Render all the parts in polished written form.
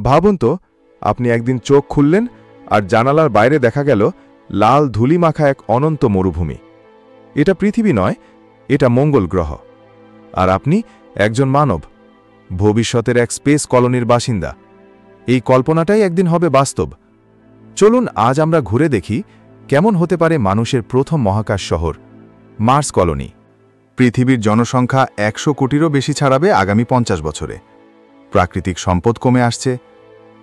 ভাবুন তো, আপনি একদিন চোখ খুললেন আর জানালার বাইরে দেখা গেল লাল ধূলি মাখা এক অনন্ত মরুভূমি। এটা পৃথিবী নয়, এটা মঙ্গল গ্রহ। আর আপনি একজন মানব, ভবিষ্যতের এক স্পেস কলোনির বাসিন্দা। এই কল্পনাটাই একদিন হবে বাস্তব। চলুন আজ আমরা ঘুরে দেখি কেমন হতে পারে মানুষের প্রথম মহাকাশ শহর, মার্স কলোনি। পৃথিবীর জনসংখ্যা 100 কোটিরও বেশি ছাড়াবে আগামী 50 বছরে। প্রাকৃতিক সম্পদ কমে আসছে,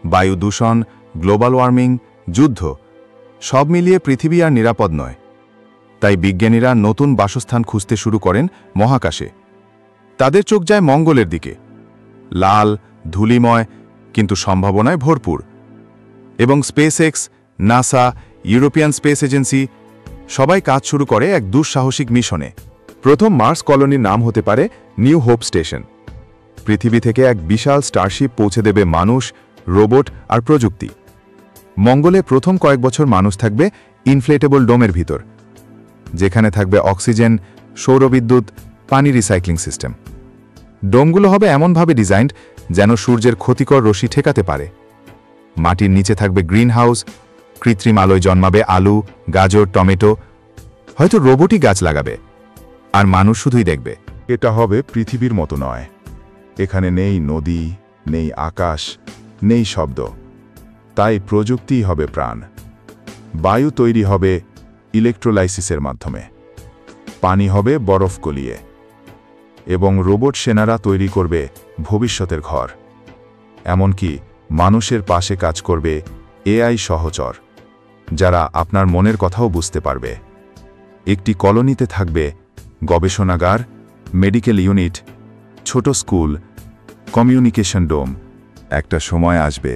বায়ু দূষণ, গ্লোবাল ওয়ার্মিং, যুদ্ধ, সব মিলিয়ে পৃথিবী আর নিরাপদ নয়। তাই বিজ্ঞানীরা নতুন বাসস্থান খুঁজতে শুরু করেন মহাকাশে। তাদের চোখ যায় মঙ্গলের দিকে, লাল, ধূলিময়, কিন্তু সম্ভাবনায় ভরপুর। এবং SpaceX, NASA, European space agency সবাই কাজ শুরু করে এক দুঃসাহসিক মিশনে। প্রথম মার্স কলোনির নাম হতে পারে নিউ হোপ স্টেশন। পৃথিবী থেকে এক বিশাল স্টারশিপ পৌঁছে দেবে মানুষ, রোবট আর প্রযুক্তি। মঙ্গলে প্রথম কয়েক বছর মানুষ থাকবে ইনফ্লেটেবল ডোমের ভিতর, যেখানে থাকবে অক্সিজেন, সৌরবিদ্যুৎ, পানি রিসাইক্লিং সিস্টেম। ডোমগুলো হবে এমনভাবে ডিজাইনড যেন সূর্যের ক্ষতিকর রশ্মি ঠেকাতে পারে। মাটির নিচে থাকবে গ্রিন হাউস, কৃত্রিম আলোয় জন্মাবে আলু, গাজর, টমেটো। হয়তো রোবটই গাছ লাগাবে, আর মানুষ শুধুই দেখবে। এটা হবে পৃথিবীর মতো নয়। এখানে নেই নদী, নেই আকাশ, নেই শব্দ। তাই প্রযুক্তিই হবে প্রাণ। বায়ু তৈরি হবে ইলেকট্রোলাইসিসের মাধ্যমে, পানি হবে বরফ গলিয়ে, এবং রোবট সেনারা তৈরি করবে ভবিষ্যতের ঘর। এমনকি মানুষের পাশে কাজ করবে এআই সহচর, যারা আপনার মনের কথাও বুঝতে পারবে। একটি কলোনিতে থাকবে গবেষণাগার, মেডিকেল ইউনিট, ছোট স্কুল, কমিউনিকেশন ডোম। একটা সময় আসবে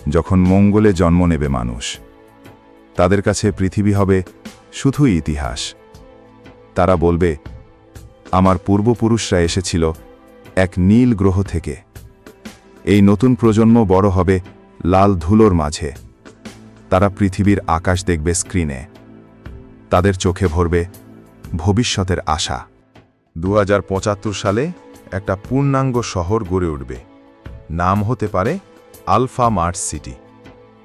যখন মঙ্গলে জন্ম নেবে মানুষ। তাদের কাছে পৃথিবী হবে শুধুই ইতিহাস। তারা বলবে, আমার পূর্বপুরুষরা এসেছিল এক নীল গ্রহ থেকে। এই নতুন প্রজন্ম বড় হবে লাল ধুলোর মাঝে। তারা পৃথিবীর আকাশ দেখবে স্ক্রিনে। তাদের চোখে ভরবে ভবিষ্যতের আশা। 2075 সালে একটা পূর্ণাঙ্গ শহর গড়ে উঠবে। নাম হতে পারে আলফা মার্স সিটি।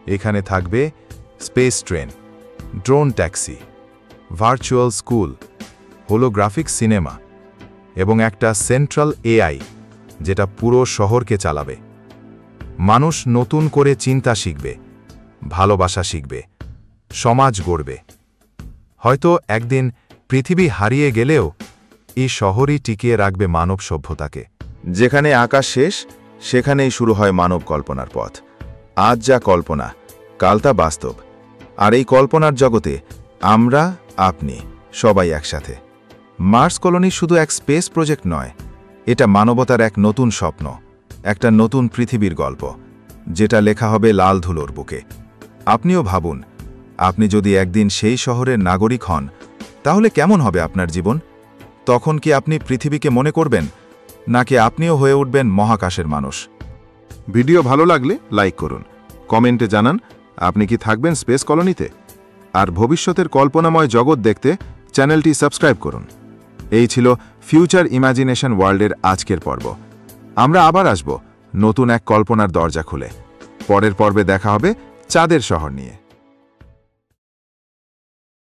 এখানে থাকবে space train, drone taxi, virtual school, holographic cinema এবং একটা সেন্ট্রাল এআই, যেটা পুরো শহরকে চালাবে। মানুষ নতুন করে চিন্তা শিখবে, ভালোবাসা শিখবে, সমাজ গড়বে। হয়তো একদিন পৃথিবী হারিয়ে গেলেও এই শহরই টিকিয়ে রাখবে মানব সভ্যতাকে। যেখানে আকাশ শেষ, সেখানেই শুরু হয় মানব কল্পনার পথ। আজ যা কল্পনা, কাল তা বাস্তব। আর এই কল্পনার জগতে আমরা, আপনি সবাই একসাথে। মার্স কলোনি শুধু এক স্পেস প্রজেক্ট নয়, এটা মানবতার এক নতুন স্বপ্ন, একটা নতুন পৃথিবীর গল্প, যেটা লেখা হবে লাল ধুলোর বুকে। আপনিও ভাবুন, আপনি যদি একদিন সেই শহরের নাগরিক হন, তাহলে কেমন হবে আপনার জীবন? তখন কি আপনি পৃথিবীকে মনে করবেন, নাকি আপনিও হয়ে উঠবেন মহাকাশের মানুষ? ভিডিও ভালো লাগলে লাইক করুন, কমেন্টে জানান আপনি কি থাকবেন স্পেস কলোনিতে। আর ভবিষ্যতের কল্পনাময় জগৎ দেখতে চ্যানেলটি সাবস্ক্রাইব করুন। এই ছিল ফিউচার ইমাজিনেশন ওয়ার্ল্ডের আজকের পর্ব। আমরা আবার আসব নতুন এক কল্পনার দরজা খুলে। পরের পর্বে দেখা হবে চাঁদের শহর নিয়ে।